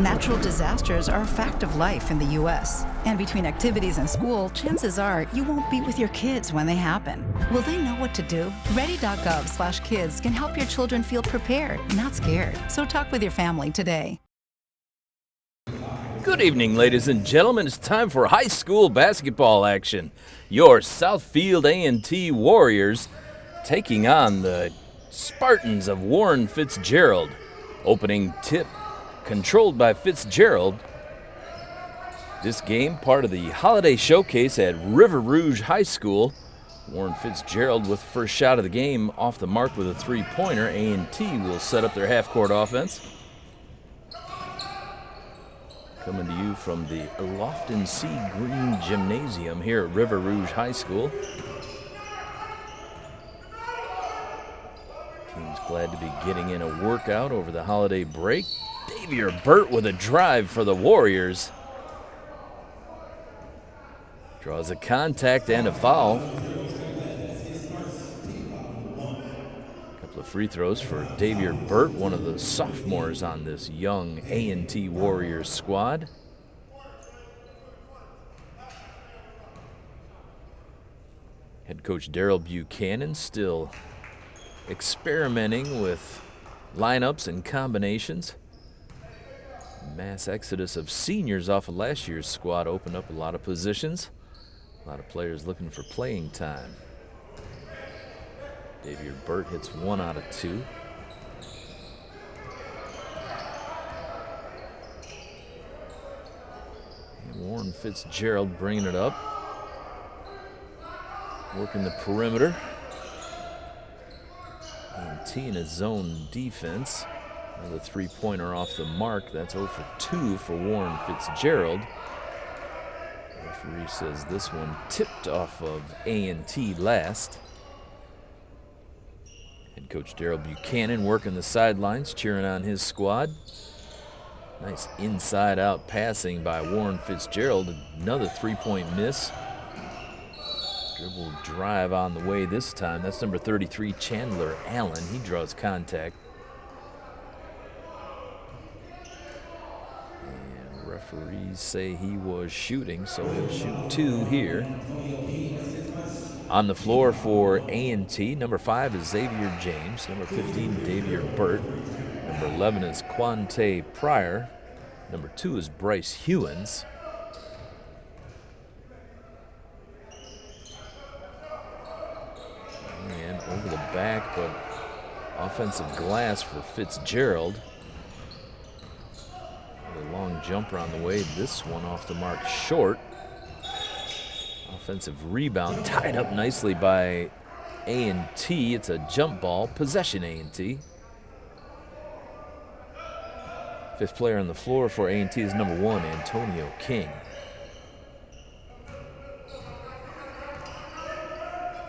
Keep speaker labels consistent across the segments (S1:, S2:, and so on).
S1: Natural disasters are a fact of life in the U.S. And between activities and school, chances are you won't be with your kids when they happen. Will they know what to do? Ready.gov/kids can help your children feel prepared, not scared. So talk with your family today.
S2: Good evening, ladies and gentlemen. It's time for high school basketball action. Your Southfield A&T Warriors taking on the Spartans of Warren Fitzgerald. Opening tip controlled by Fitzgerald. This game, part of the holiday showcase at River Rouge High School. Warren Fitzgerald with first shot of the game off the mark with a three-pointer. A&T will set up their half-court offense. Coming to you from the Lofton Sea Green Gymnasium here at River Rouge High School. Team's glad to be getting in a workout over the holiday break. Xavier Burt with a drive for the Warriors. Draws a contact and a foul. A couple of free throws for Xavier Burt, one of the sophomores on this young A&T Warriors squad. Head coach Daryl Buchanan still experimenting with lineups and combinations. Mass exodus of seniors off of last year's squad opened up a lot of positions. A lot of players looking for playing time. Xavier Burt hits 1 out of 2. And Warren Fitzgerald bringing it up. Working the perimeter. A&T in a zone defense. Another three-pointer off the mark. That's 0 for 2 for Warren Fitzgerald. The referee says this one tipped off of A&T last. Head coach Daryl Buchanan working the sidelines, cheering on his squad. Nice inside-out passing by Warren Fitzgerald. Another three-point miss. Dribble drive on the way this time. That's number 33, Chandler Allen. He draws contact. And referees say he was shooting, so he'll shoot 2 here. On the floor for A&T, number 5 is Xavier James. Number 15, Xavier Burt. Number 11 is Quante Pryor. Number 2 is Bryce Hewins. And over the back, but offensive glass for Fitzgerald. A long jumper on the way. This one off the mark short. Offensive rebound tied up nicely by A&T. It's a jump ball. Possession A&T. Fifth player on the floor for A&T is number 1, Antonio King.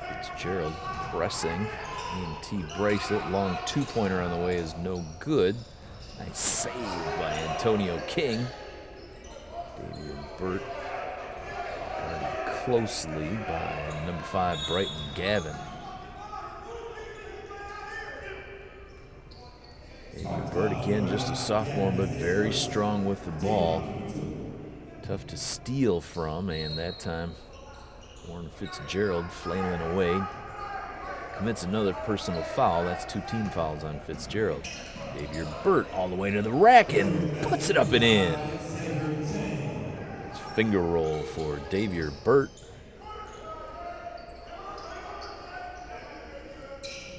S2: Fitzgerald pressing. A&T breaks it. Long two-pointer on the way is no good. Nice save by Antonio King. Xavier Burt guarded closely by number 5, Brighton Gavin. Xavier Burt again, just a sophomore, but very strong with the ball. Tough to steal from, and that time Warren Fitzgerald flailing away. Commits another personal foul. That's 2 team fouls on Fitzgerald. Xavier Burt all the way to the rack and puts it up and in. It's finger roll for Xavier Burt.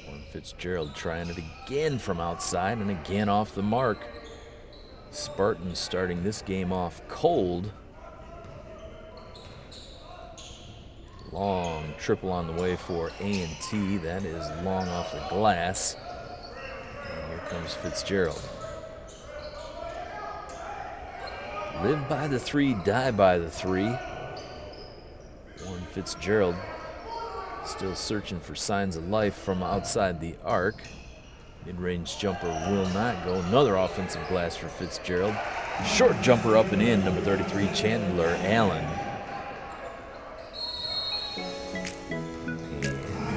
S2: Warren Fitzgerald trying it again from outside and again off the mark. Spartans starting this game off cold. Long triple on the way for A&T. That is long off the glass. And here comes Fitzgerald. Live by the 3, die by the 3. Warren Fitzgerald still searching for signs of life from outside the arc. Mid-range jumper will not go. Another offensive glass for Fitzgerald. Short jumper up and in, number 33, Chandler Allen.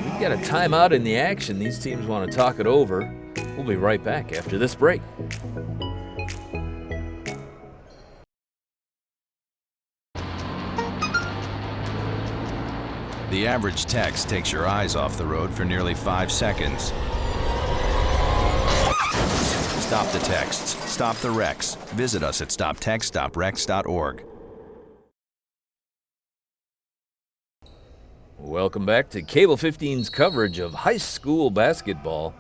S2: We've got a timeout in the action. These teams want to talk it over. We'll be right back after this break.
S3: The average text takes your eyes off the road for nearly 5 seconds. Stop the texts. Stop the wrecks. Visit us at stoptextstoprex.org.
S2: Welcome back to Cable 15's coverage of high school basketball.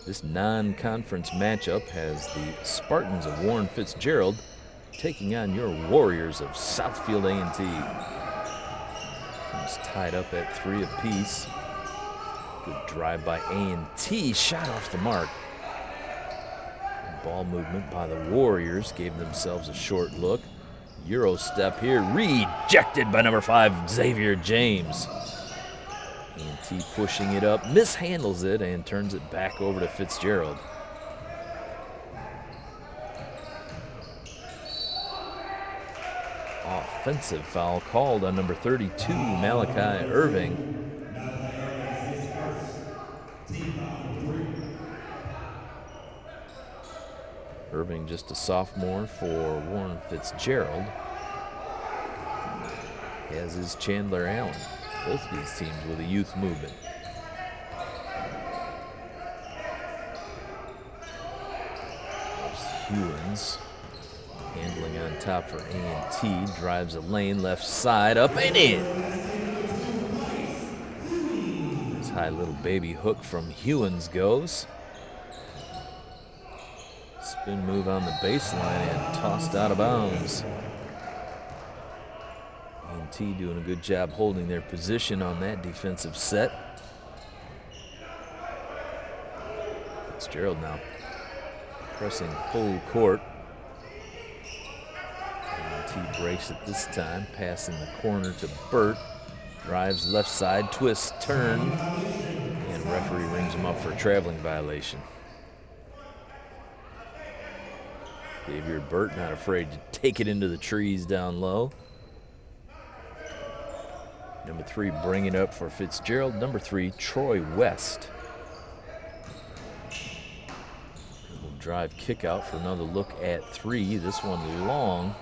S2: This non-conference matchup has the Spartans of Warren Fitzgerald taking on your Warriors of Southfield A&T. Teams tied up at 3 apiece. Good drive by A&T, shot off the mark. Ball movement by the Warriors gave themselves a short look. Euro step here, rejected by number 5, Xavier James. A&T pushing it up, mishandles it, and turns it back over to Fitzgerald. Offensive foul called on number 32, Malachi Irving. Irving just a sophomore for Warren Fitzgerald, as is Chandler Allen. Both of these teams with a youth movement. There's Hewins handling on top for A&T, drives a lane left side, up and in. This high little baby hook from Hewins goes. Spin move on the baseline and tossed out of bounds. A&T doing a good job holding their position on that defensive set. Fitzgerald now pressing full court. A&T breaks it this time, passing the corner to Burt. Drives left side, twist, turn, and referee rings him up for a traveling violation. Xavier Burt not afraid to take it into the trees down low. Number 3 bringing it up for Fitzgerald. Number 3, Troy West. Little drive kick out for another look at 3. This one long.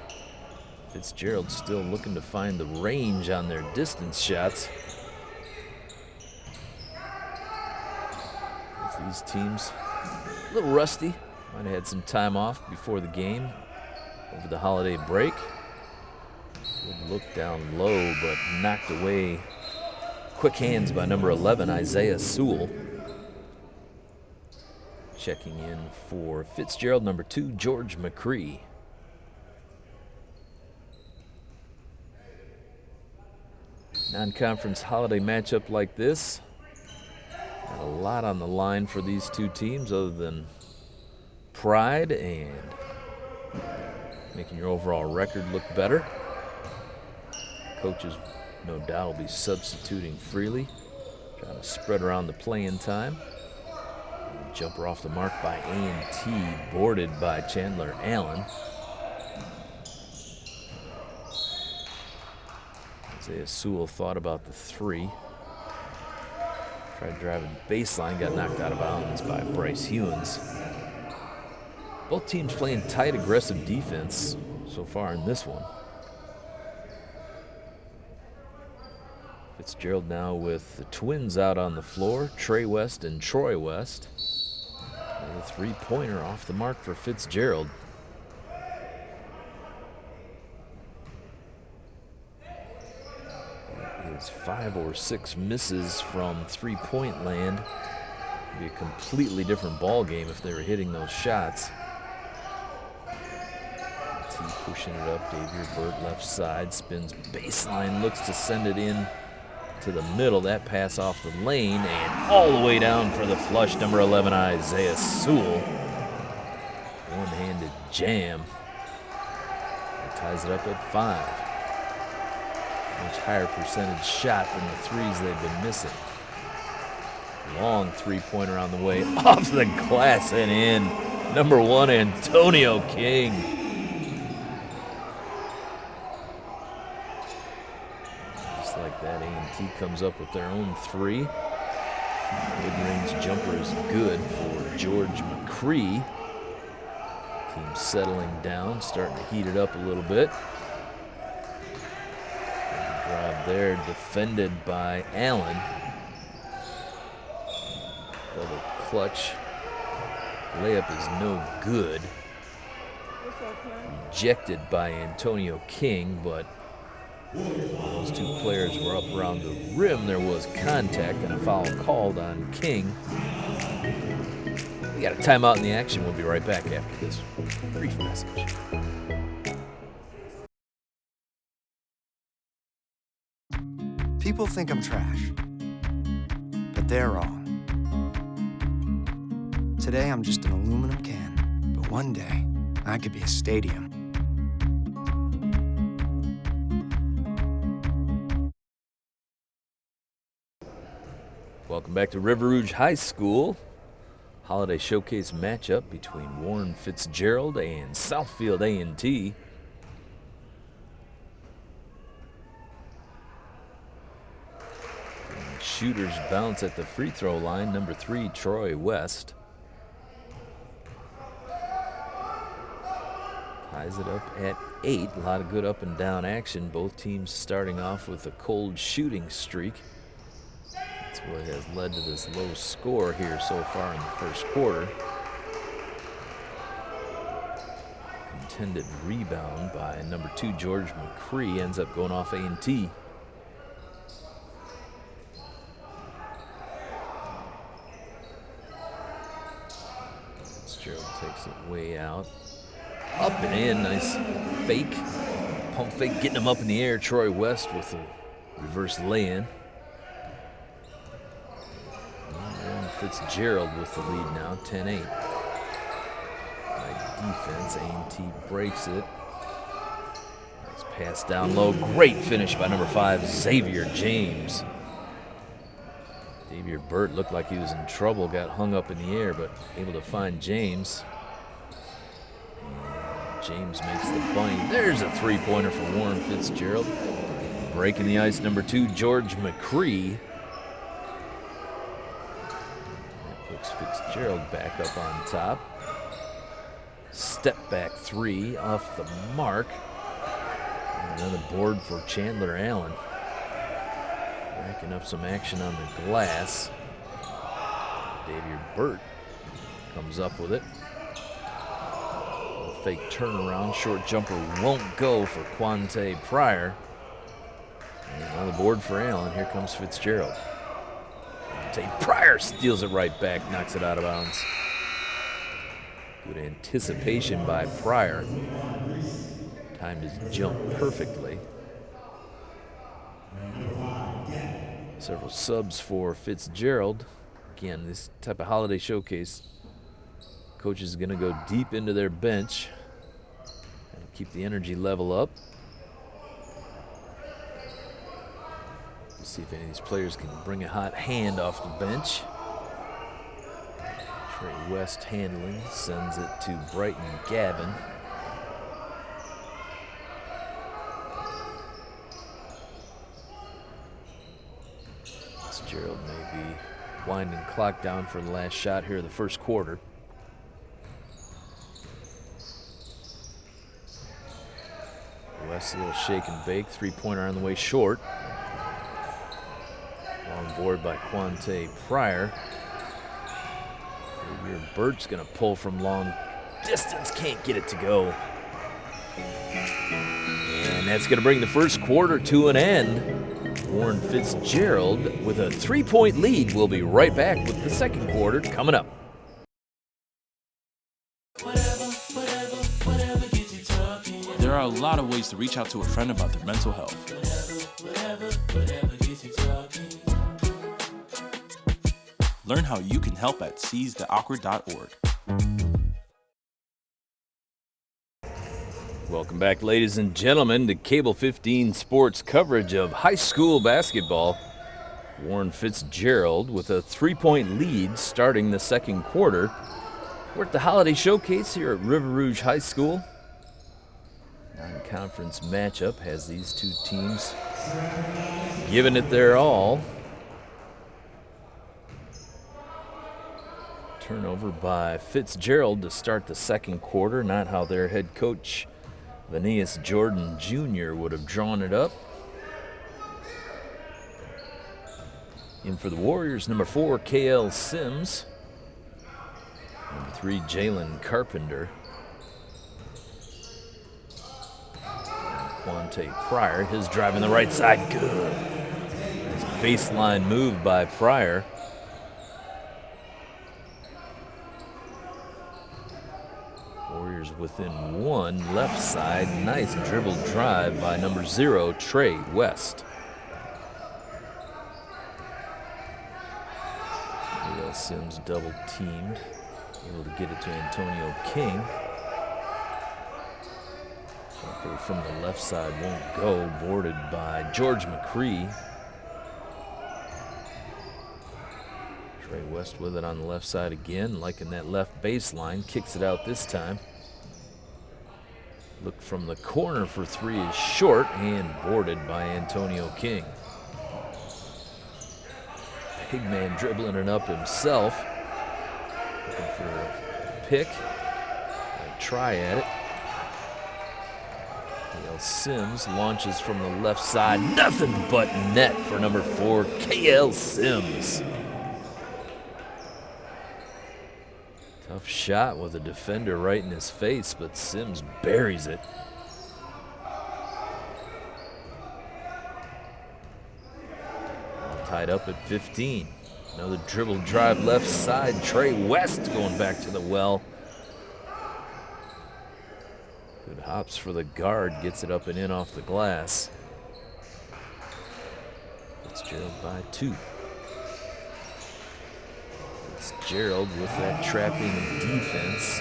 S2: Fitzgerald still looking to find the range on their distance shots. Both these teams a little rusty. Might have had some time off before the game over the holiday break. Good look down low, but knocked away. Quick hands by number 11, Isaiah Sewell. Checking in for Fitzgerald, number 2, George McCree. Non-conference holiday matchup like this. Not a lot on the line for these two teams other than pride and making your overall record look better. Coaches, no doubt, will be substituting freely, trying to spread around the playing time. And jumper off the mark by A&T, boarded by Chandler Allen. Isaiah Sewell thought about the 3. Tried driving baseline, got knocked out of bounds by Bryce Hewins. Both teams playing tight, aggressive defense so far in this one. Fitzgerald now with the twins out on the floor, Trey West and Troy West. And a 3-pointer off the mark for Fitzgerald. It is 5 or 6 misses from 3-point land. It'd be a completely different ball game if they were hitting those shots. Pushing it up, Xavier Burt left side, spins baseline, looks to send it in to the middle. That pass off the lane and all the way down for the flush, number 11, Isaiah Sewell. One-handed jam. It ties it up at 5. Much higher percentage shot than the 3s they've been missing. Long 3-pointer on the way, off the glass and in. Number 1, Antonio King. Like that, A&T comes up with their own 3. Mid-range jumper is good for George McCree. Team settling down, starting to heat it up a little bit. Drive there, defended by Allen. Double clutch. Layup is no good. Rejected by Antonio King, but those two players were up around the rim. There was contact and a foul called on King. We got a timeout in the action. We'll be right back after this brief message.
S4: People think I'm trash, but they're wrong. Today I'm just an aluminum can, but one day I could be a stadium.
S2: Welcome back to River Rouge High School. Holiday Showcase matchup between Warren Fitzgerald and Southfield A&T. Shooters bounce at the free throw line. Number 3, Troy West. Ties it up at 8. A lot of good up and down action. Both teams starting off with a cold shooting streak. That's what has led to this low score here so far in the first quarter. Contended rebound by number 2, George McCree, ends up going off A&T. Fitzgerald takes it way out. Up and in, nice fake. Pump fake, getting him up in the air. Troy West with a reverse lay-in. Fitzgerald with the lead now, 10-8. Nice defense, A&T breaks it. Nice pass down low, great finish by number 5, Xavier James. Xavier Burt looked like he was in trouble, got hung up in the air, but able to find James. And James makes the bunny. There's a three-pointer for Warren Fitzgerald. Breaking the ice, number 2, George McCree. Fitzgerald back up on top. Step back 3 off the mark. And another board for Chandler Allen. Racking up some action on the glass. Xavier Burt comes up with it. A fake turnaround. Short jumper won't go for Quante Pryor. And another board for Allen. Here comes Fitzgerald. Pryor steals it right back, knocks it out of bounds. Good anticipation by Pryor. Timed his jump perfectly. Several subs for Fitzgerald. Again, this type of holiday showcase, coach is going to go deep into their bench and keep the energy level up. See if any of these players can bring a hot hand off the bench. Trey West handling, sends it to Brighton Gavin. Fitzgerald may be winding clock down for the last shot here of the first quarter. West a little shake and bake, three-pointer on the way short. On board by Quante Pryor. Xavier Burt's going to pull from long distance. Can't get it to go. And that's going to bring the first quarter to an end. Warren Fitzgerald with a three-point lead. We'll be right back with the second quarter coming up.
S5: There are a lot of ways to reach out to a friend about their mental health. Learn how you can help at seizetheawkward.org.
S2: Welcome back, ladies and gentlemen, to Cable 15 Sports coverage of high school basketball. Warren Fitzgerald with a three-point lead starting the second quarter. We're at the Holiday Showcase here at River Rouge High School. Non-conference matchup has these two teams giving it their all. Turnover by Fitzgerald to start the second quarter, not how their head coach, Vanias Jordan Jr., would have drawn it up. In for the Warriors, number 4, K.L. Sims. Number 3, Jalen Carpenter. Quante Pryor, his drive on the right side, good. Nice baseline move by Pryor. Warriors within 1, left side, nice dribble drive by number 0, Trey West. K.L. Sims double teamed, able to get it to Antonio King. Jumper from the left side won't go, boarded by George McCree. Trey West with it on the left side again, liking that left baseline, kicks it out this time. Look from the corner for 3 is short and boarded by Antonio King. Big man dribbling it up himself. Looking for a pick, a try at it. K.L. Sims launches from the left side. Nothing but net for number 4, K.L. Sims. Tough shot with a defender right in his face, but Sims buries it. All tied up at 15. Another dribble drive left side. Trey West going back to the well. Good hops for the guard, gets it up and in off the glass. Fitzgerald by 2. Fitzgerald with that trapping defense.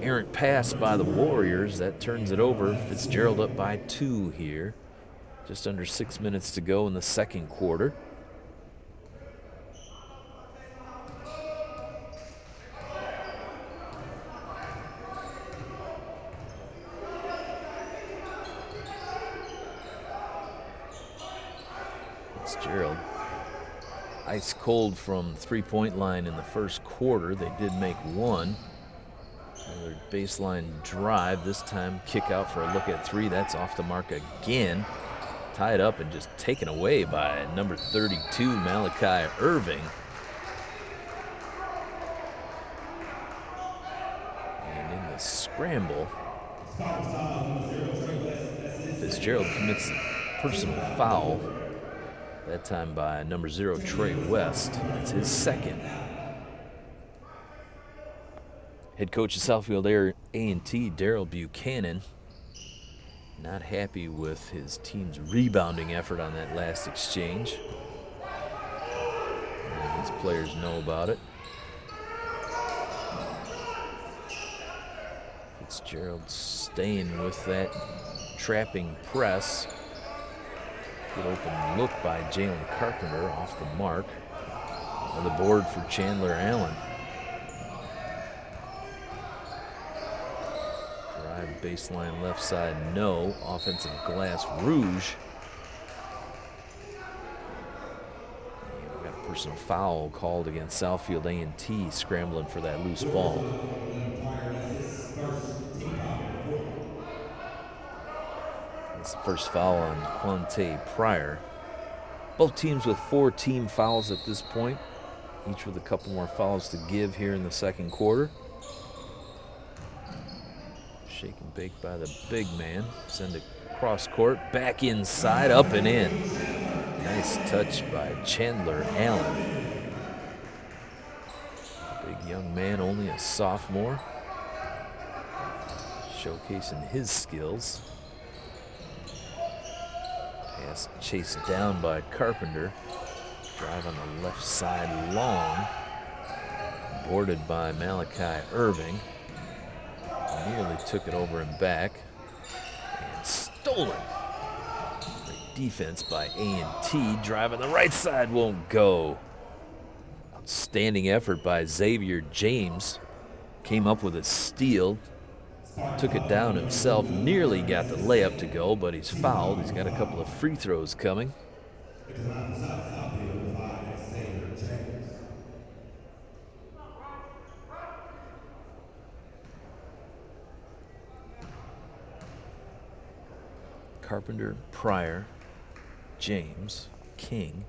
S2: Errant pass by the Warriors, that turns it over. Fitzgerald up by 2 here. Just under 6 minutes to go in the second quarter. Fitzgerald ice cold from three-point line in the first quarter. They did make 1. Another baseline drive, this time kick out for a look at 3. That's off the mark again. Tied up and just taken away by number 32, Malachi Irving. And in the scramble, Fitzgerald commits a personal foul. That time by number 0, Trey West. It's his second. Head coach of Southfield A&T, Daryl Buchanan, not happy with his team's rebounding effort on that last exchange. And his players know about it. Fitzgerald staying with that trapping press. Good open look by Jalen Carpenter off the mark. On the board for Chandler Allen. Drive baseline left side, no. Offensive glass, Rouge. And we got a personal foul called against Southfield A&T, scrambling for that loose ball. It's the first foul on Quante Pryor. Both teams with 4 team fouls at this point, each with a couple more fouls to give here in the second quarter. Shake and bake by the big man. Send it cross court, back inside, up and in. Nice touch by Chandler Allen. Big young man, only a sophomore. Showcasing his skills. Pass chased down by Carpenter. Drive on the left side long. Boarded by Malachi Irving. Nearly took it over and back. And stolen. Great defense by A&T. Drive on the right side won't go. Outstanding effort by Xavier James. Came up with a steal. Took it down himself, nearly got the layup to go, but he's fouled. He's got a couple of free throws coming. Carpenter, Pryor, James King.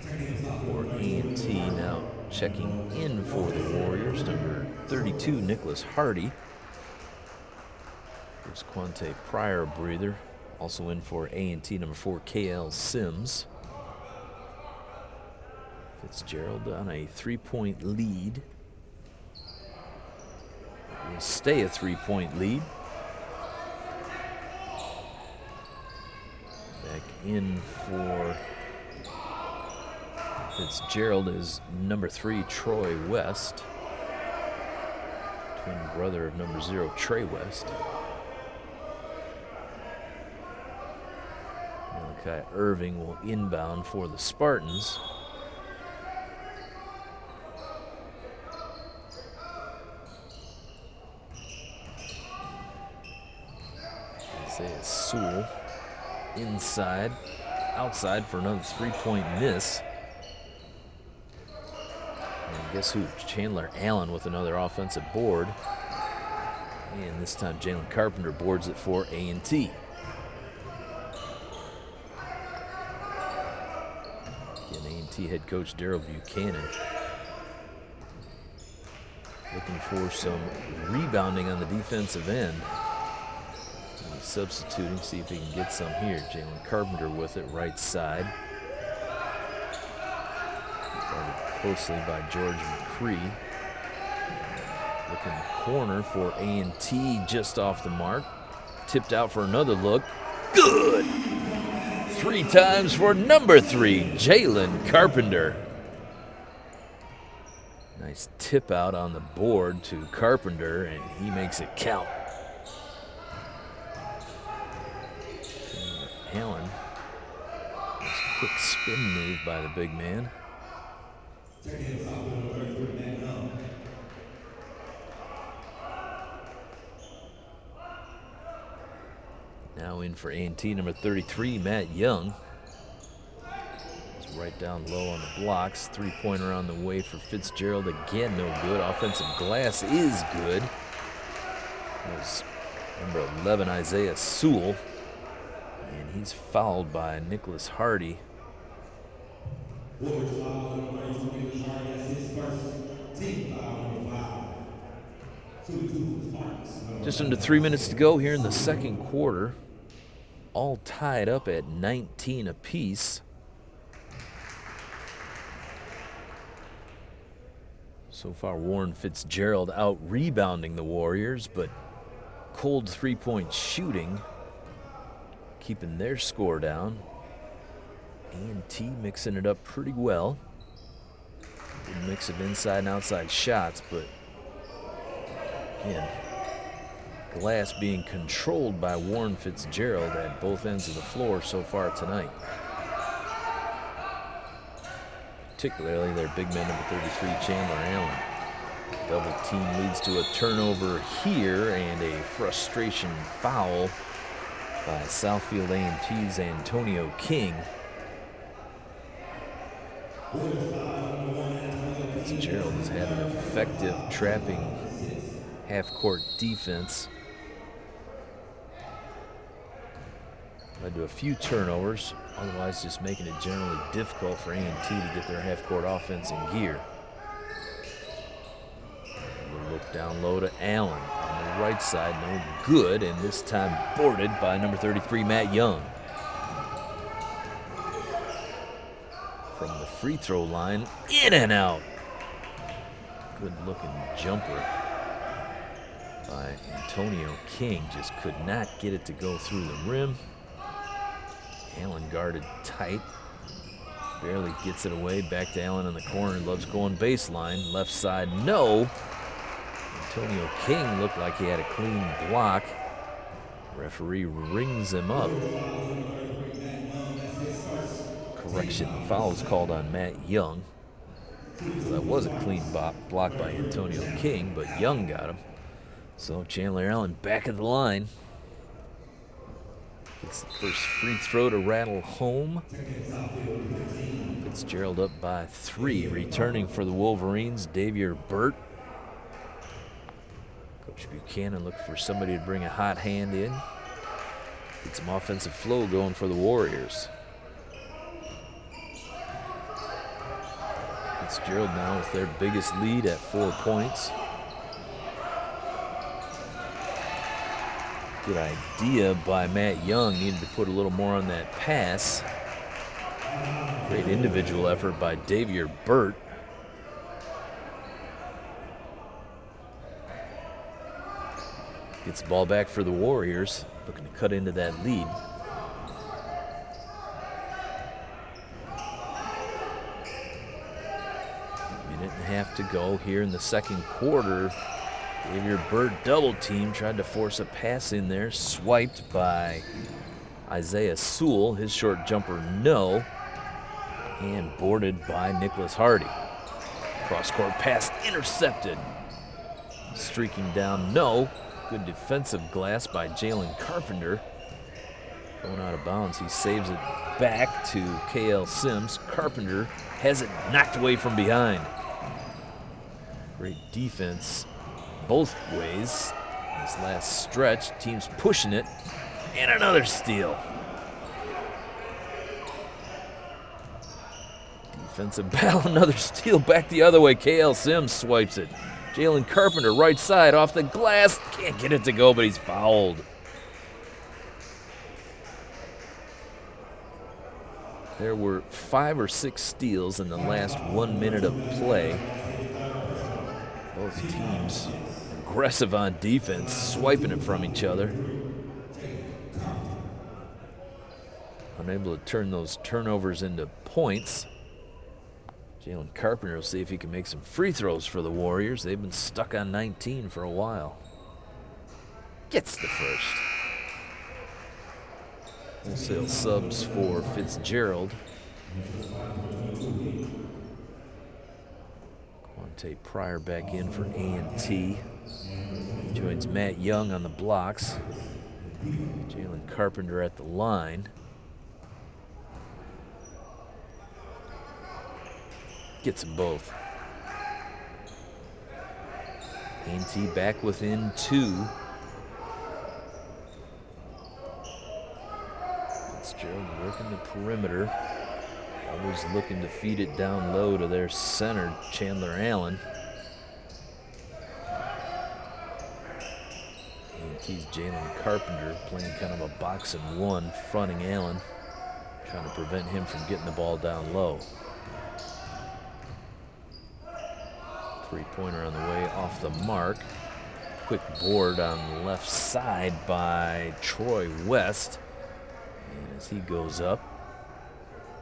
S2: For A&T now checking in for the Warriors, number 32, Nicholas Hardy. Gives Quante Pryor a breather. Also in for A&T, number 4, KL Sims. Fitzgerald on a 3-point lead. Will stay a 3-point lead. Back in for Fitzgerald is number 3, Troy West. Twin brother of number 0, Trey West. Malachi Irving will inbound for the Spartans. Isaiah Sewell inside, outside for another 3-point miss. And guess who? Chandler Allen with another offensive board. And this time Jalen Carpenter boards it for A&T. Again, A&T head coach Daryl Buchanan looking for some rebounding on the defensive end. He's substituting, see if he can get some here. Jalen Carpenter with it, right side. Guarded closely by George McCree. Look in the corner for A&T, just off the mark. Tipped out for another look. Good! 3 times for number 3, Jalen Carpenter. Nice tip out on the board to Carpenter, and he makes it count. Allen. Nice quick spin move by the big man. Now in for A&T, number 33, Matt Young. He's right down low on the blocks. 3-pointer on the way for Fitzgerald. Again, no good. Offensive glass is good. That was number 11, Isaiah Sewell. And he's fouled by Nicholas Hardy. Just under 3 minutes to go here in the second quarter. All tied up at 19 apiece. So far, Warren Fitzgerald out rebounding the Warriors, but cold 3-point shooting keeping their score down. A&T mixing it up pretty well. Good mix of inside and outside shots, but again, glass being controlled by Warren Fitzgerald at both ends of the floor so far tonight. Particularly their big man, number 33, Chandler Allen. Double team leads to a turnover here and a frustration foul by Southfield A&T's Antonio King. Fitzgerald has had an effective trapping half-court defense. Led to a few turnovers, otherwise just making it generally difficult for A&T to get their half-court offense in gear. We'll look down low to Allen on the right side, no good, and this time boarded by number 33, Matt Young. From the free throw line, in and out. Good looking jumper by Antonio King, just could not get it to go through the rim. Allen guarded tight, barely gets it away, back to Allen in the corner, loves going baseline, left side, no. Antonio King looked like he had a clean block. Referee rings him up. Correction, the foul was called on Matt Young. So that was a clean block by Antonio King, but Young got him. So Chandler Allen back at the line. Gets the first free throw to rattle home. Fitzgerald up by 3. Returning for the Wolverines, Davier Burt. Coach Buchanan looking for somebody to bring a hot hand in. Get some offensive flow going for the Warriors. Fitzgerald now with their biggest lead at 4 points. Good idea by Matt Young. Needed to put a little more on that pass. Great individual effort by Davier Burt. Gets the ball back for the Warriors, looking to cut into that lead. Minute and a half to go here in the second quarter. Davier Burt double team, tried to force a pass in there, swiped by Isaiah Sewell. His short jumper, no. And boarded by Nicholas Hardy. Cross-court pass intercepted. Streaking down, no. Good defensive glass by Jalen Carpenter. Going out of bounds, he saves it back to KL Sims. Carpenter has it knocked away from behind. Great defense both ways. This last stretch, team's pushing it. And another steal. Defensive battle, another steal back the other way. KL Sims swipes it. Jalen Carpenter, right side, off the glass. Can't get it to go, but he's fouled. There were 5 or 6 steals in the last 1 minute of play. Both teams aggressive on defense, swiping it from each other. Unable to turn those turnovers into points. Jalen Carpenter will see if he can make some free throws for the Warriors. They've been stuck on 19 for a while. Gets the first. Wholesale subs for Fitzgerald. Quante Pryor back in for A&T. Joins Matt Young on the blocks. Jalen Carpenter at the line. Gets them both. A&T back within 2. Fitzgerald working the perimeter. Always looking to feed it down low to their center, Chandler Allen. A&T's Jalen Carpenter playing kind of a box and one, fronting Allen, trying to prevent him from getting the ball down low. Three-pointer on the way off the mark. Quick board on the left side by Troy West. And as he goes up,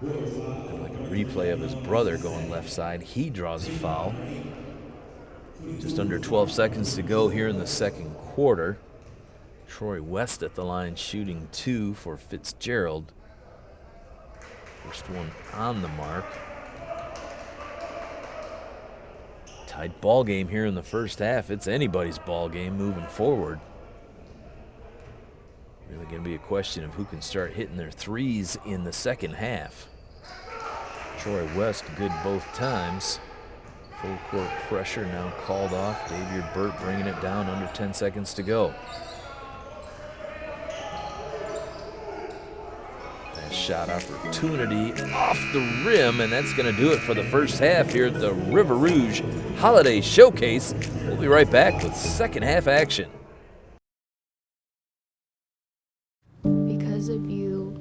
S2: looking like a replay of his brother going left side, he draws a foul. Just under 12 seconds to go here in the second quarter. Troy West at the line shooting 2 for Fitzgerald. First one on the mark. Tight ball game here in the first half. It's anybody's ball game moving forward. Really going to be a question of who can start hitting their threes in the second half. Troy West good both times. Full court pressure now called off. Davier Burt bringing it down under 10 seconds to go. Shot opportunity off the rim, and that's going to do it for the first half here at the River Rouge Holiday Showcase. We'll be right back with second half action.
S6: Because of you,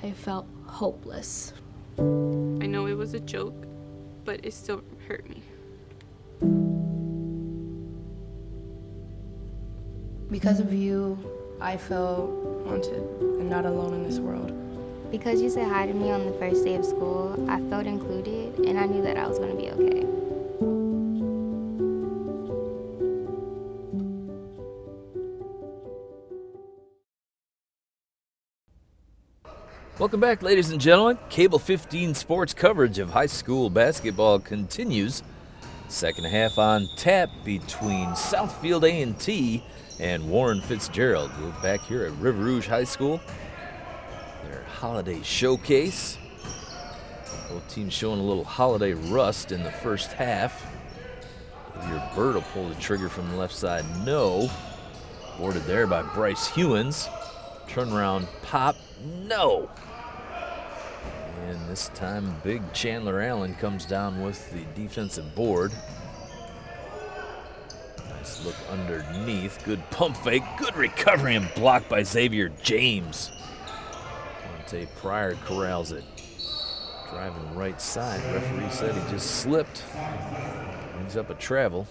S6: I felt hopeless.
S7: I know it was a joke, but it still hurt me.
S6: Because of you, I felt wanted and not alone in this world.
S8: Because you said hi to me on the first day of school, I felt included and I knew that I was going to be okay.
S2: Welcome back, ladies and gentlemen. Cable 15 sports coverage of high school basketball continues. Second half on tap between Southfield A&T and Warren Fitzgerald. We're back here at River Rouge High School. Their holiday showcase. Both teams showing a little holiday rust in the first half. Your Bird will pull the trigger from the left side. No. Boarded there by Bryce Hewins. Turnaround, pop, no. And this time, big Chandler Allen comes down with the defensive board. Nice look underneath, good pump fake, good recovery and blocked by Xavier James. Quante Pryor corrals it. Driving right side, referee said he just slipped. Brings up a travel.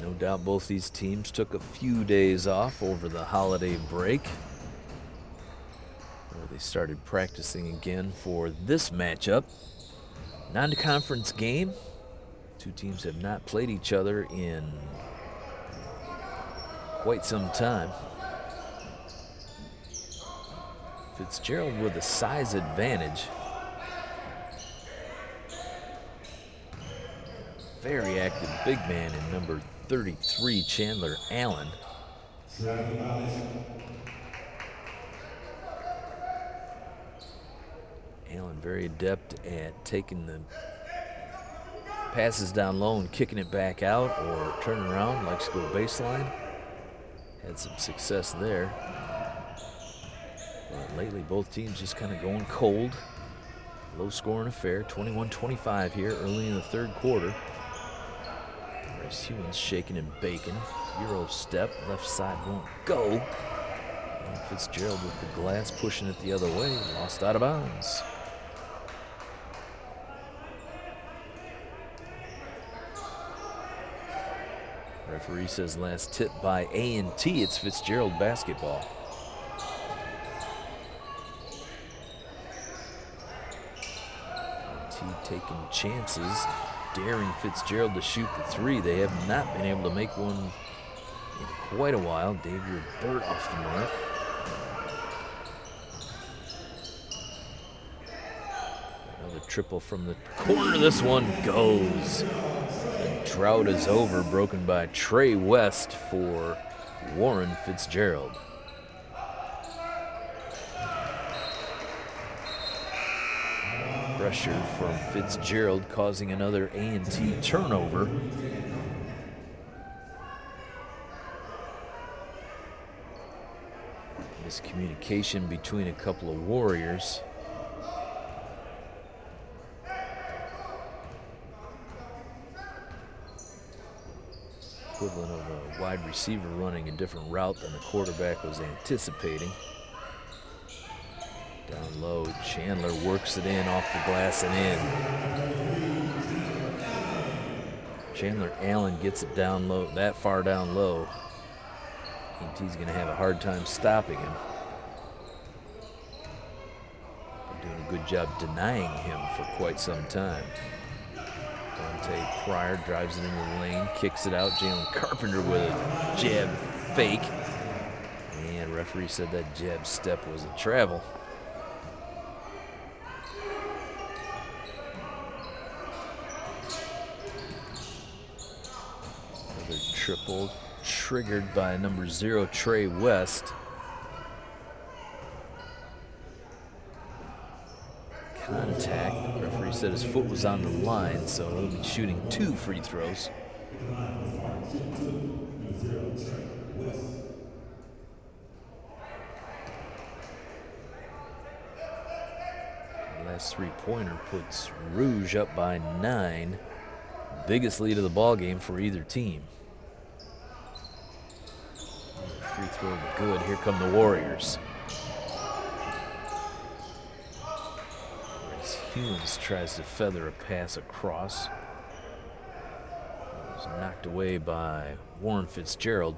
S2: No doubt both these teams took a few days off over the holiday break, where they started practicing again for this matchup. Non-conference game. Two teams have not played each other in quite some time. Fitzgerald with a size advantage. Very active big man in number 33, Chandler Allen. Allen very adept at taking the passes down low and kicking it back out or turning around, likes to go baseline. Had some success there. But lately, both teams just kind of going cold. Low-scoring affair, 21-25 here early in the third quarter. Bryce Hewins shaking and baking. Euro step, left side won't go. And Fitzgerald with the glass pushing it the other way, lost out of bounds. Referee says last tip by A&T. It's Fitzgerald basketball. A&T taking chances, daring Fitzgerald to shoot the three. They have not been able to make one in quite a while. David Burt off the mark. Another triple from the corner. This one goes. Drought is over, broken by Trey West for Warren Fitzgerald. Pressure from Fitzgerald causing another A&T turnover. Miscommunication between a couple of Warriors. Equivalent of a wide receiver running a different route than the quarterback was anticipating. Down low, Chandler works it in off the glass and in. Chandler Allen gets it down low, that far down low. A&T's going to have a hard time stopping him. They're doing a good job denying him for quite some time. Quante Pryor drives it into the lane, kicks it out. Jalen Carpenter with a jab fake. And referee said that jab step was a travel. Another triple triggered by number 0, Trey West. Contact. The referee said his foot was on the line, so he'll be shooting 2 free throws. The last three-pointer puts Rouge up by 9. Biggest lead of the ball game for either team. Free throw good. Here come the Warriors. Hewins tries to feather a pass across. It was knocked away by Warren Fitzgerald.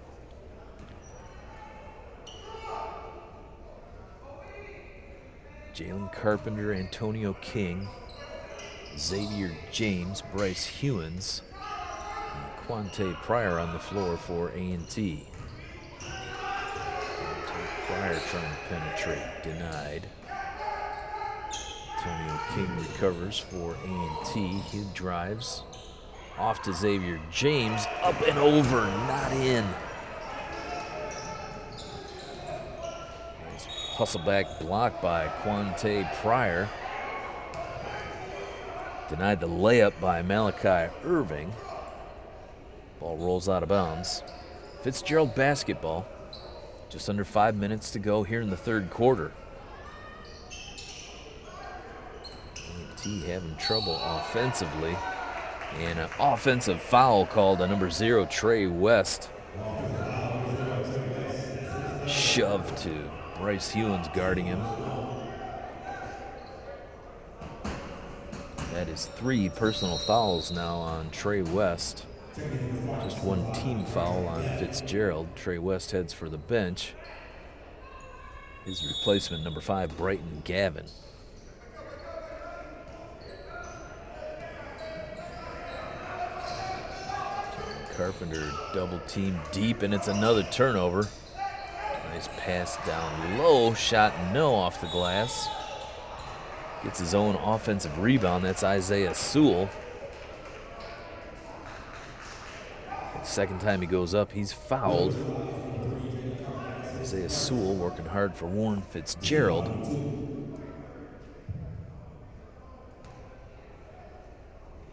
S2: Jalen Carpenter, Antonio King, Xavier James, Bryce Hewins, and Quante Pryor on the floor for A&T. Pryor trying to penetrate, denied. Antonio King recovers for A&T. He drives off to Xavier James, up and over, not in. Nice hustle back block by Quante Pryor. Denied the layup by Malachi Irving. Ball rolls out of bounds. Fitzgerald basketball. Just under 5 minutes to go here in the third quarter. A&T having trouble offensively. And an offensive foul called on number 0, Trey West. Shove to Bryce Hewins guarding him. That is 3 personal fouls now on Trey West. Just 1 team foul on Fitzgerald. Trey West heads for the bench. His replacement, number 5, Brighton Gavin. Carpenter double team deep, and it's another turnover. Nice pass down low, shot no off the glass. Gets his own offensive rebound. That's Isaiah Sewell. Second time he goes up, he's fouled. Isaiah Sewell working hard for Warren Fitzgerald.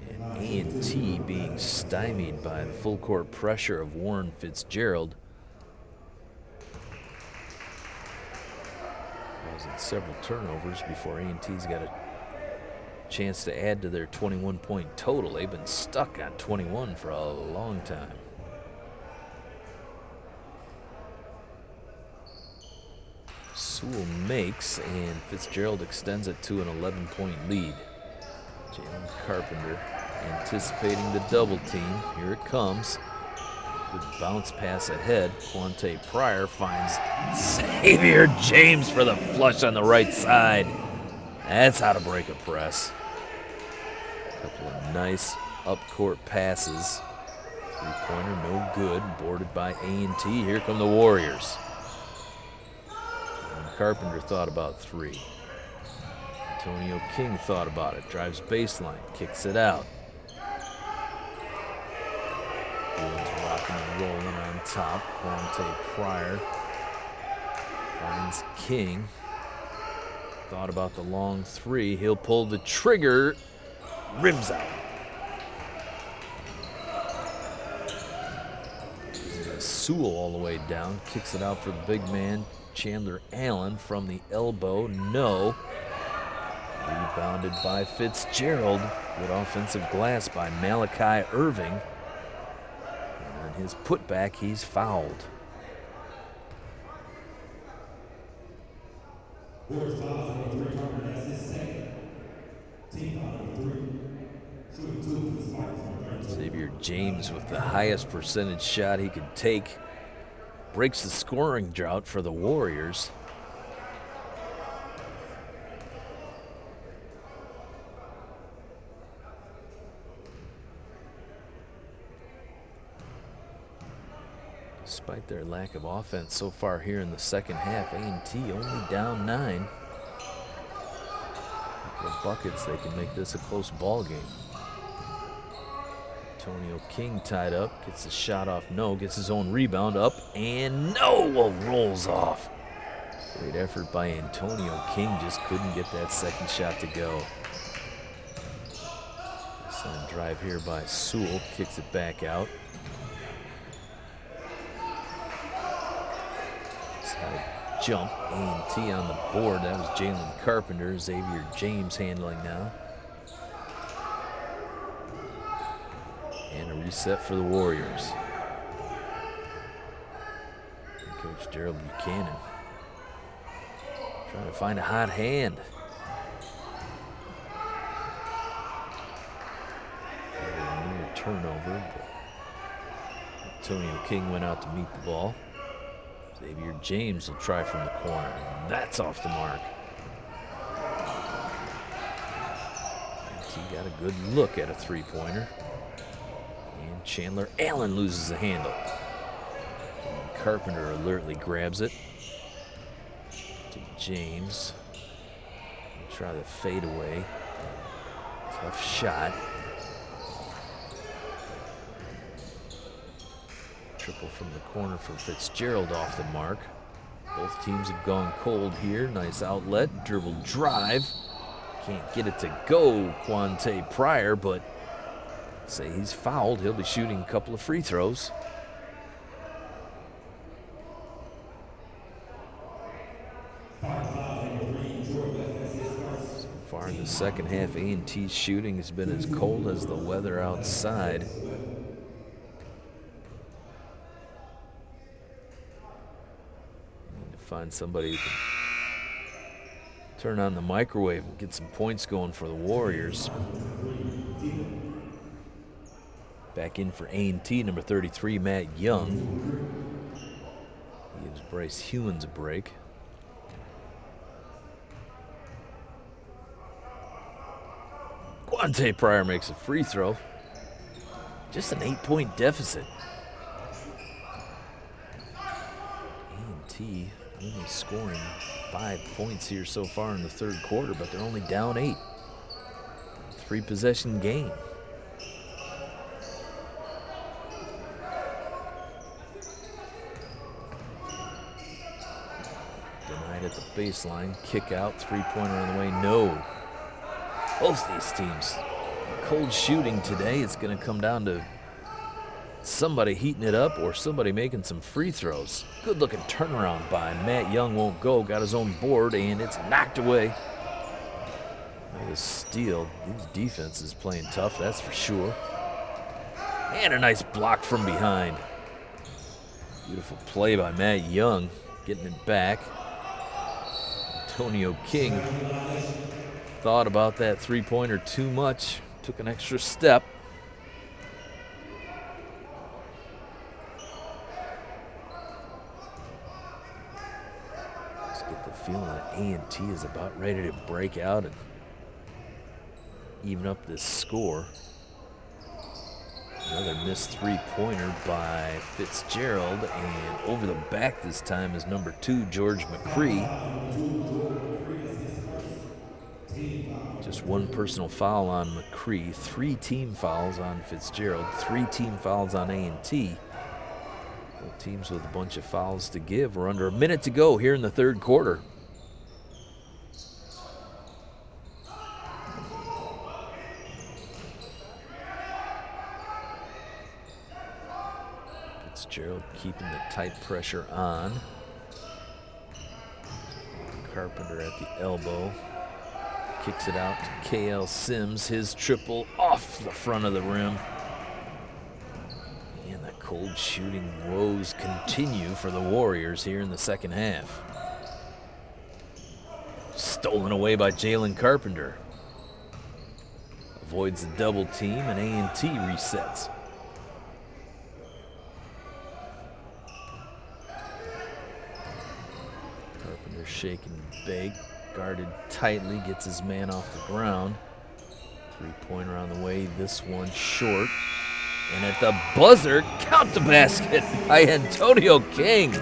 S2: And A&T being stymied by the full court pressure of Warren Fitzgerald. Causing several turnovers before A&T's got a chance to add to their 21-point total. They've been stuck on 21 for a long time. Sewell makes, and Fitzgerald extends it to an 11-point lead. Jalen Carpenter anticipating the double team. Here it comes. Good bounce pass ahead. Quante Pryor finds Xavier James for the flush on the right side. That's how to break a press. A couple of nice up-court passes. Three-pointer, no good. Boarded by A&T. Here come the Warriors. And Carpenter thought about 3. Antonio King thought about it. Drives baseline, kicks it out. Ewins rocking and rolling on top. Quante Pryor finds King. Thought about the long 3. He'll pull the trigger. Rims out. Sewell all the way down. Kicks it out for the big man, Chandler Allen, from the elbow. No. Rebounded by Fitzgerald. Good offensive glass by Malachi Irving. And on his putback, he's fouled. Xavier James with the highest percentage shot he could take. Breaks the scoring drought for the Warriors. Despite their lack of offense so far here in the second half, A&T only down 9. With buckets, they can make this a close ball game. Antonio King tied up, gets the shot off, no, gets his own rebound up, and no, rolls off. Great effort by Antonio King, just couldn't get that second shot to go. Side drive here by Sewell, kicks it back out. Side jump, A&T on the board. That was Jalen Carpenter. Xavier James handling now. And a reset for the Warriors. And Coach Gerald Buchanan trying to find a hot hand. A near turnover, but Antonio King went out to meet the ball. Xavier James will try from the corner, and that's off the mark. And he got a good look at a three-pointer. And Chandler Allen loses the handle. And Carpenter alertly grabs it to James. He'll try the fadeaway. Tough shot. Triple from the corner for Fitzgerald off the mark. Both teams have gone cold here. Nice outlet, dribble drive. Can't get it to go, Quante Pryor, but say he's fouled. He'll be shooting a couple of free throws. So far in the second half, A&T's shooting has been as cold as the weather outside. Need to find somebody who can turn on the microwave and get some points going for the Warriors. Back in for A&T, number 33, Matt Young. He gives Bryce Hewins a break. Quante Pryor makes a free throw. Just an 8-point deficit. A&T only scoring 5 points here so far in the third quarter, but they're only down 8. 3-possession game. Denied at the baseline. Kick out. 3-pointer on the way. No. Both these teams. Cold shooting today. It's going to come down to somebody heating it up or somebody making some free throws. Good looking turnaround by Matt Young. Won't go. Got his own board and it's knocked away. A steal. These defenses playing tough, that's for sure. And a nice block from behind. Beautiful play by Matt Young, getting it back. Antonio King thought about that 3-pointer too much, took an extra step. Just get the feeling that A&T is about ready to break out and even up this score. Another missed 3-pointer by Fitzgerald, and over the back this time is number 2, George McCree. Just one personal foul on McCree, 3 team fouls on Fitzgerald, 3 team fouls on A&T. Both teams with a bunch of fouls to give. We're under a minute to go here in the third quarter. Fitzgerald keeping the tight pressure on. Carpenter at the elbow. Kicks it out to KL Sims. His triple off the front of the rim. And the cold shooting woes continue for the Warriors here in the second half. Stolen away by Jalen Carpenter. Avoids the double team and A&T resets. Shake and bake, guarded tightly, gets his man off the ground. 3-pointer on the way, this one short. And at the buzzer, count the basket by Antonio King.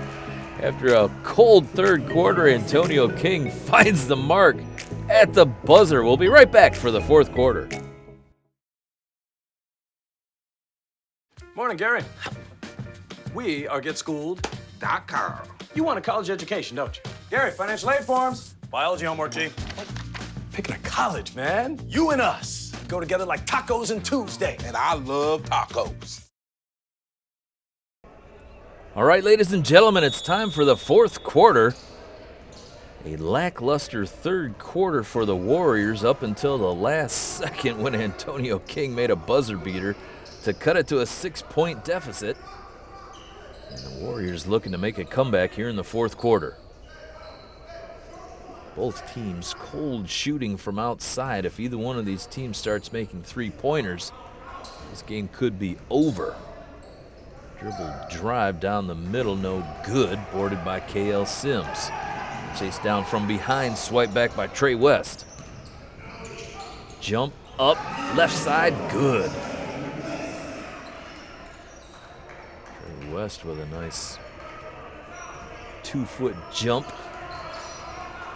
S2: After a cold third quarter, Antonio King finds the mark at the buzzer. We'll be right back for the fourth quarter.
S9: Morning, Gary. We are GetSchooled.com. You want a college education, don't you? Gary, financial aid forms. Biology homework, G. What? Picking a college, man. You and us go together like tacos and Tuesday.
S10: And I love tacos.
S2: All right, ladies and gentlemen, it's time for the fourth quarter. A lackluster third quarter for the Warriors up until the last second when Antonio King made a buzzer beater to cut it to a 6-point deficit. And the Warriors looking to make a comeback here in the fourth quarter. Both teams cold shooting from outside. If either one of these teams starts making 3-pointers, this game could be over. Dribble drive down the middle, no good. Boarded by KL Sims. Chased down from behind, swipe back by Trey West. Jump up, left side, good. Trey West with a nice 2-foot jump.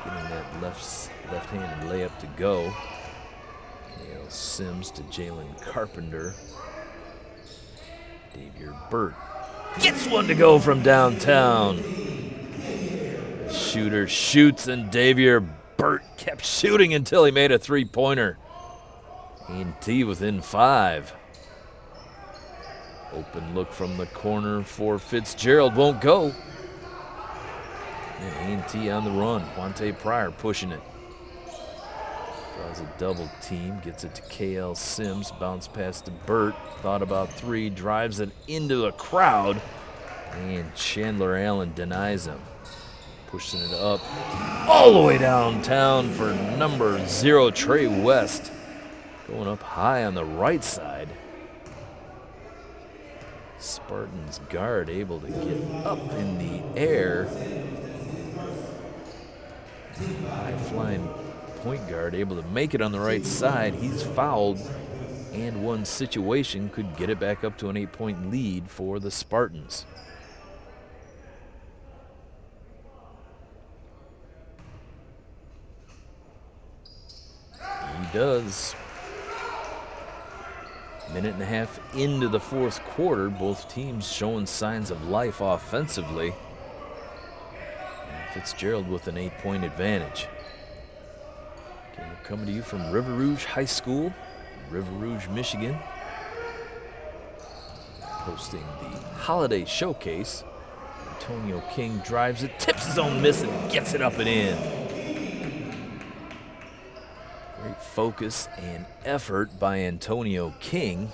S2: Getting that left-handed layup to go. KL Sims to Jalen Carpenter. Davier Burt gets one to go from downtown. Shooter shoots and Davier Burt kept shooting until he made a three-pointer. A&T within 5. Open look from the corner for Fitzgerald, won't go. And A&T on the run. Quante Pryor pushing it. Draws a double team, gets it to KL Sims, bounce pass to Burt, thought about 3, drives it into a crowd, and Chandler Allen denies him. Pushing it up all the way downtown for number 0, Trey West. Going up high on the right side. Spartans guard able to get up in the air. High-flying point guard able to make it on the right side. He's fouled, and one situation could get it back up to an 8-point lead for the Spartans. He does. Minute and a half into the fourth quarter, both teams showing signs of life offensively. And Fitzgerald with an 8-point advantage. Okay, we're coming to you from River Rouge High School, River Rouge, Michigan. Hosting the Holiday Showcase. Antonio King drives it, tips his own miss, and gets it up and in. Great focus and effort by Antonio King.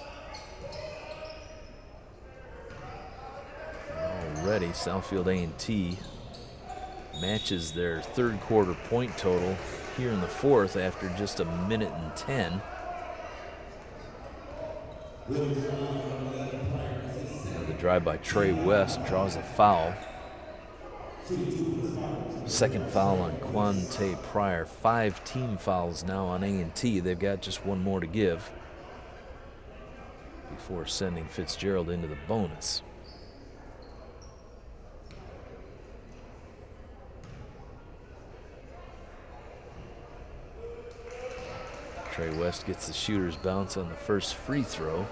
S2: And already Southfield A&T matches their third quarter point total here in the fourth after just a minute and 10. The drive by Trey West draws a foul. Second foul on Quante Pryor. 5 team fouls now on A&T. They've got just one more to give before sending Fitzgerald into the bonus. Trey West gets the shooter's bounce on the first free throw.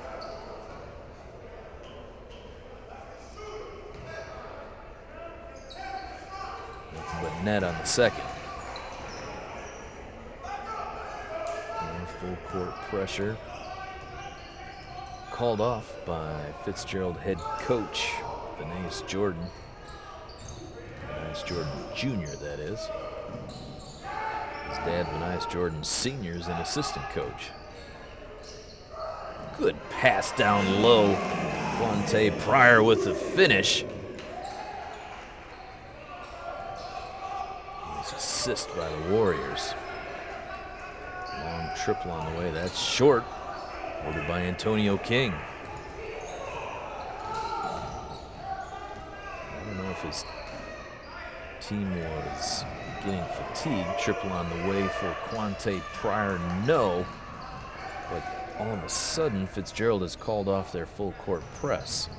S2: But net on the second. And full court pressure. Called off by Fitzgerald head coach Vanias Jordan. Vanias Jordan Jr., that is. His dad, Vanias Jordan Sr., is an assistant coach. Good pass down low. Quante Pryor with the finish. Assist by the Warriors. Long triple on the way. That's short. Ordered by Antonio King. I don't know if his team was getting fatigued. Triple on the way for Quante Pryor. No. But all of a sudden, Fitzgerald has called off their full court press.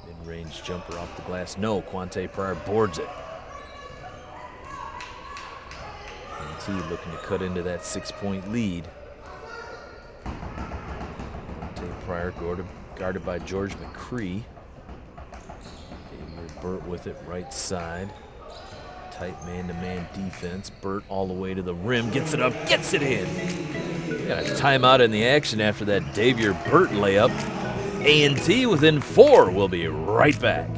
S2: Mid-range jumper off the glass. No. Quante Pryor boards it. Looking to cut into that 6-point lead. Quante Pryor guarded by George McCree. Xavier Burt with it right side. Tight man-to-man defense. Burt all the way to the rim, gets it up, gets it in. Got a timeout in the action after that Xavier Burt layup. A&T within 4. We'll be right back.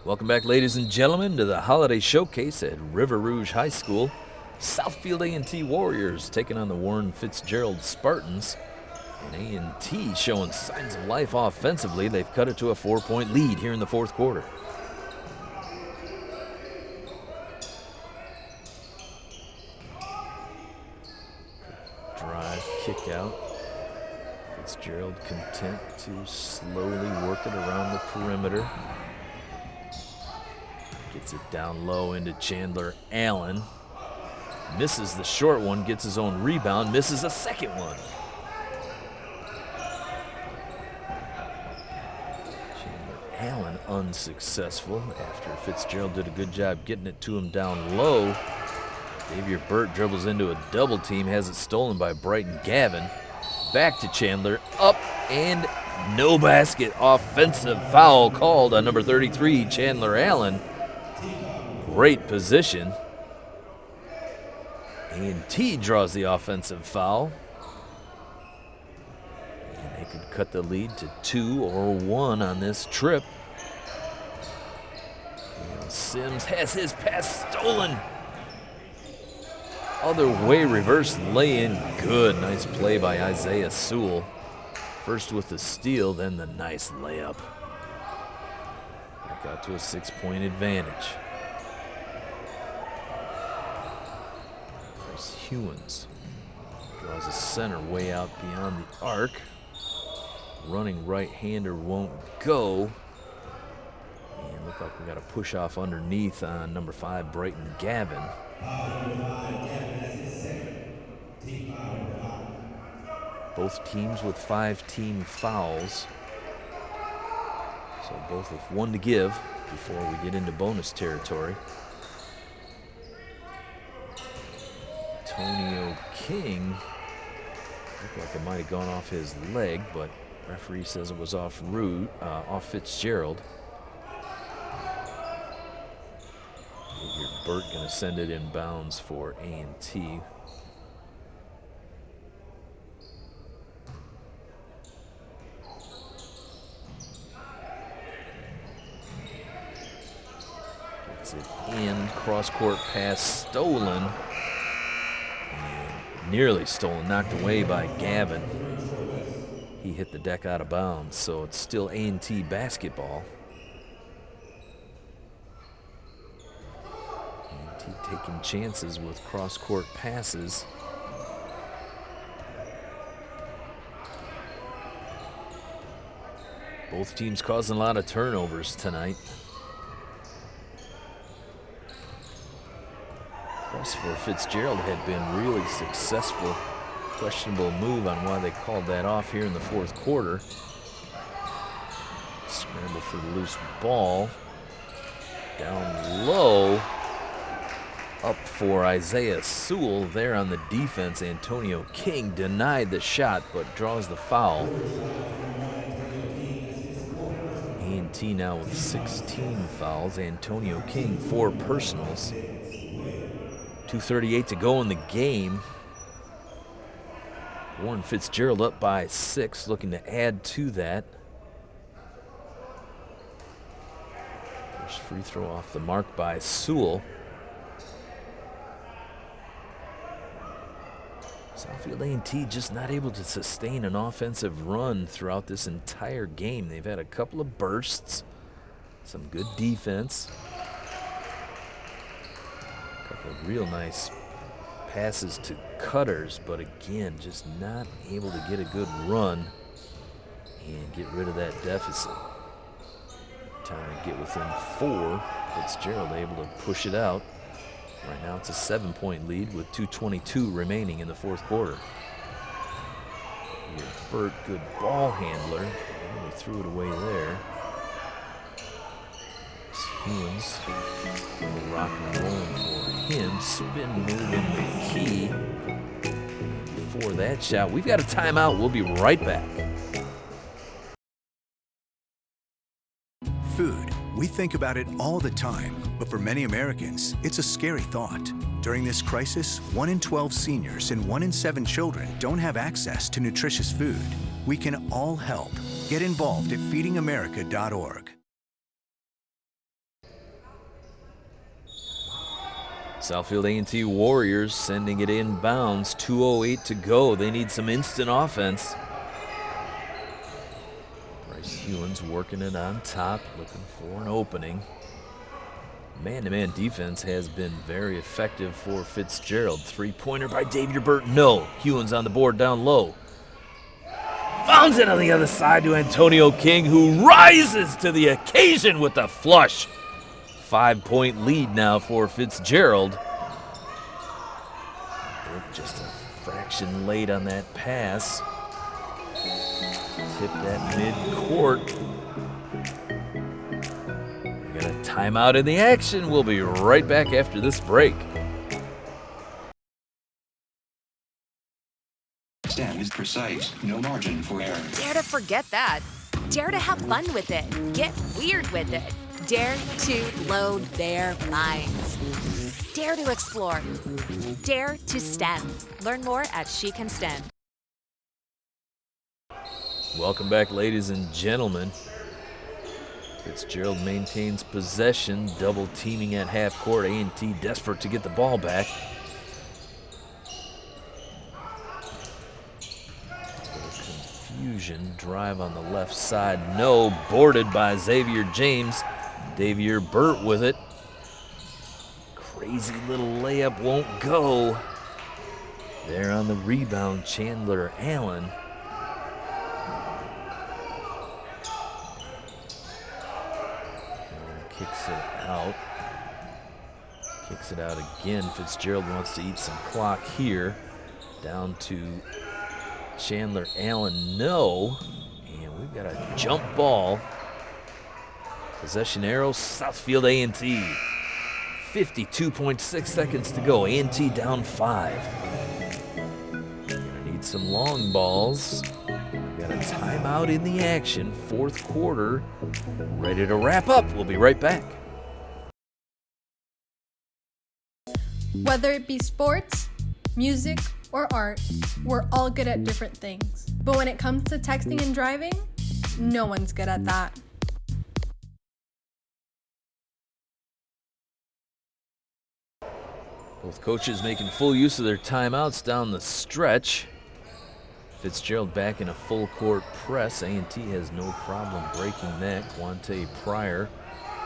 S2: Welcome back, ladies and gentlemen, to the Holiday Showcase at River Rouge High School. Southfield A&T Warriors taking on the Warren Fitzgerald Spartans. And A&T showing signs of life offensively. They've cut it to a 4-point lead here in the fourth quarter. Drive, kick out. Fitzgerald content to slowly work it around the perimeter. Gets it down low into Chandler Allen. Misses the short one, gets his own rebound, misses a second one. Allen unsuccessful after Fitzgerald did a good job getting it to him down low. Xavier Burt dribbles into a double team, has it stolen by Brighton Gavin. Back to Chandler, up and no basket. Offensive foul called on number 33, Chandler Allen. Great position. A&T draws the offensive foul. And they could cut the lead to 2 or 1 on this trip. And Sims has his pass stolen. Other way, reverse lay-in, good. Nice play by Isaiah Sewell. First with the steal, then the nice layup. Back out to a 6-point advantage. Bryce Hewins draws a center way out beyond the arc. Running right-hander won't go. And look like we got a push off underneath on number 5, Brighton Gavin. Both teams with 5 team fouls. So both with 1 to give before we get into bonus territory. Antonio King looked like it might have gone off his leg, but referee says it was off Fitzgerald. Burt going to send it in bounds for A&T. Gets it in, cross-court pass stolen. And nearly stolen, knocked away by Gavin. He hit the deck out of bounds, so it's still A&T basketball. Taking chances with cross-court passes. Both teams causing a lot of turnovers tonight. Plus for Fitzgerald had been really successful. Questionable move on why they called that off here in the fourth quarter. Scramble for the loose ball. Down low. Up for Isaiah Sewell there on the defense. Antonio King denied the shot but draws the foul. A&T now with 16 fouls. Antonio King 4 personals. 2:38 to go in the game. Warren Fitzgerald up by 6, looking to add to that. First free throw off the mark by Sewell. Southfield A&T just not able to sustain an offensive run throughout this entire game. They've had a couple of bursts, some good defense, a couple of real nice passes to cutters, but again, just not able to get a good run and get rid of that deficit. Time to get within 4. Fitzgerald able to push it out. Right now it's a 7-point lead with 2:22 remaining in the fourth quarter. Here, Burt, good ball handler. Really threw it away there. Hewins, rock and rolling for him. Spin move in the key. And before that shot, we've got a timeout. We'll be right back.
S11: Food. We think about it all the time, but for many Americans, it's a scary thought. During this crisis, 1 in 12 seniors and 1 in 7 children don't have access to nutritious food. We can all help. Get involved at feedingamerica.org.
S2: Southfield A&T Warriors sending it in bounds. 2:08 to go. They need some instant offense. Hewins working it on top, looking for an opening. Man-to-man defense has been very effective for Fitzgerald. 3-pointer by Xavier Burt. No. Hewins on the board down low. Founds it on the other side to Antonio King, who rises to the occasion with a flush. 5-point lead now for Fitzgerald. Burt just a fraction late on that pass. Tip that mid-court. Timeout in the action. We'll be right back after this break.
S12: STEM is precise, no margin for error.
S13: Dare to forget that. Dare to have fun with it. Get weird with it. Dare to load their minds. Dare to explore. Dare to STEM. Learn more at She Can STEM.
S2: Welcome back, ladies and gentlemen. Fitzgerald maintains possession, double teaming at half court. A&T desperate to get the ball back. Confusion, drive on the left side, no, boarded by Xavier James. Davier Burt with it. Crazy little layup won't go. There on the rebound, Chandler Allen. Kicks it out. Kicks it out again. Fitzgerald wants to eat some clock here. Down to Chandler Allen, no. And we've got a jump ball. Possession arrow, Southfield A&T. 52.6 seconds to go. A&T down 5. Gonna need some long balls. We've got a timeout in the action. Fourth quarter, ready to wrap up. We'll be right back.
S14: Whether it be sports, music, or art, we're all good at different things. But when it comes to texting and driving, no one's good at that.
S2: Both coaches making full use of their timeouts down the stretch. Fitzgerald back in a full court press. A&T has no problem breaking that. Quante Pryor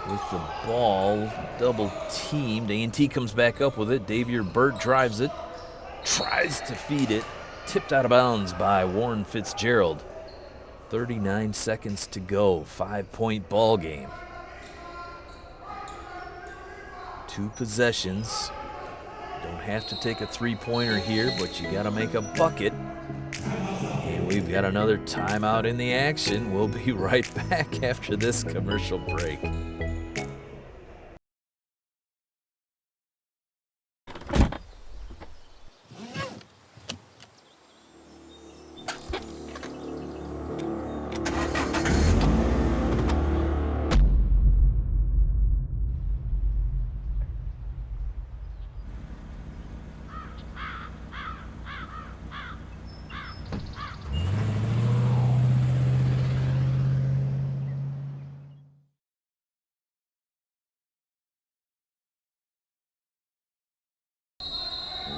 S2: with the ball, double teamed. A&T comes back up with it. Davier Burt drives it, tries to feed it, tipped out of bounds by Warren Fitzgerald. 39 seconds to go, 5-point ball game. 2 possessions. Don't have to take a three-pointer here, but you gotta make a bucket. And we've got another timeout in the action. We'll be right back after this commercial break.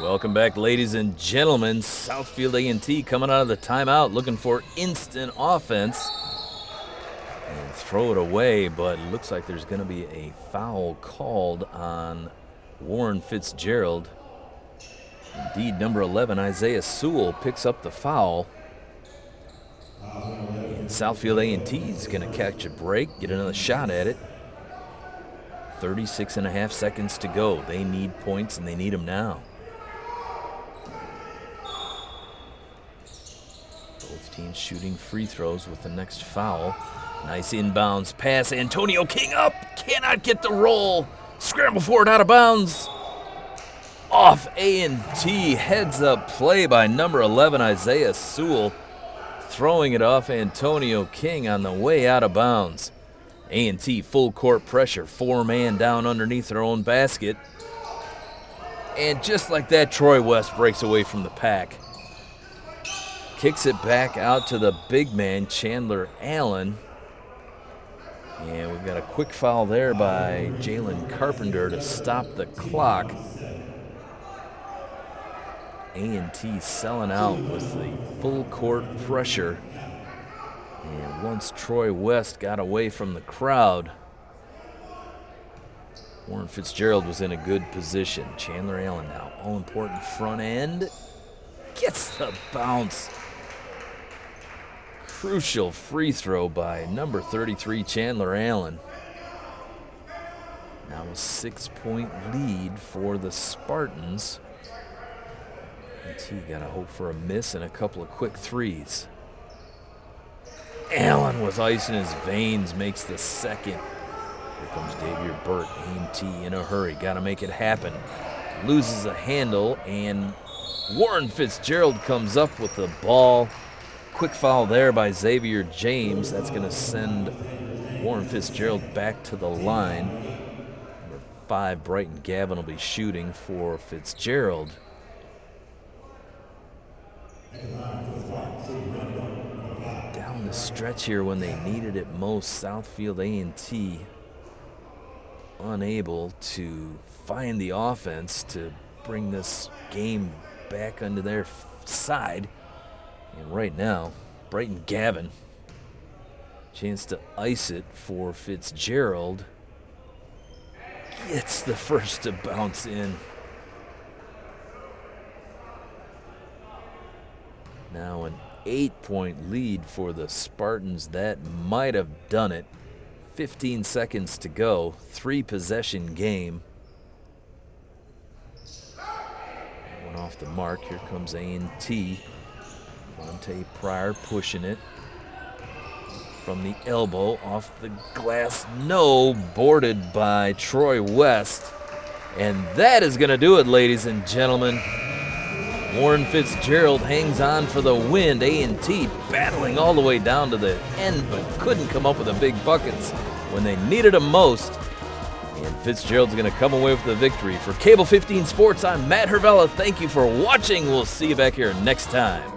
S2: Welcome back, ladies and gentlemen. Southfield A&T coming out of the timeout looking for instant offense. And throw it away, but it looks like there's going to be a foul called on Warren Fitzgerald. Indeed, number 11, Isaiah Sewell, picks up the foul. And Southfield A&T is going to catch a break, get another shot at it. 36.5 seconds to go. They need points, and they need them now. Both teams shooting free throws with the next foul. Nice inbounds pass. Antonio King up. Cannot get the roll. Scramble for it out of bounds. Off A&T. Heads up play by number 11, Isaiah Sewell. Throwing it off Antonio King on the way out of bounds. A&T full court pressure. 4-man down underneath their own basket. And just like that, Troy West breaks away from the pack. Kicks it back out to the big man, Chandler Allen. And we've got a quick foul there by Jalen Carpenter to stop the clock. A&T selling out with the full court pressure. And once Troy West got away from the crowd, Warren Fitzgerald was in a good position. Chandler Allen now, all-important front end. Gets the bounce. Crucial free throw by number 33, Chandler Allen. Now a 6-point lead for the Spartans. A&T got to hope for a miss and a couple of quick threes. Allen with ice in his veins makes the second. Here comes Xavier Burt, A&T in a hurry, got to make it happen. Loses a handle, and Warren Fitzgerald comes up with the ball. Quick foul there by Xavier James. That's going to send Warren Fitzgerald back to the line. Number 5, Brighton Gavin will be shooting for Fitzgerald. Down the stretch here when they needed it most, Southfield A&T unable to find the offense to bring this game back onto their side. And right now, Brighton Gavin, chance to ice it for Fitzgerald, gets the first to bounce in. Now an 8-point lead for the Spartans. That might have done it. 15 seconds to go, 3-possession game. One off the mark. Here comes A&T. Monte Pryor pushing it from the elbow off the glass. No, boarded by Troy West. And that is going to do it, ladies and gentlemen. Warren Fitzgerald hangs on for the win. A&T battling all the way down to the end, but couldn't come up with the big buckets when they needed them most. And Fitzgerald's going to come away with the victory. For Cable 15 Sports, I'm Matt Hervella. Thank you for watching. We'll see you back here next time.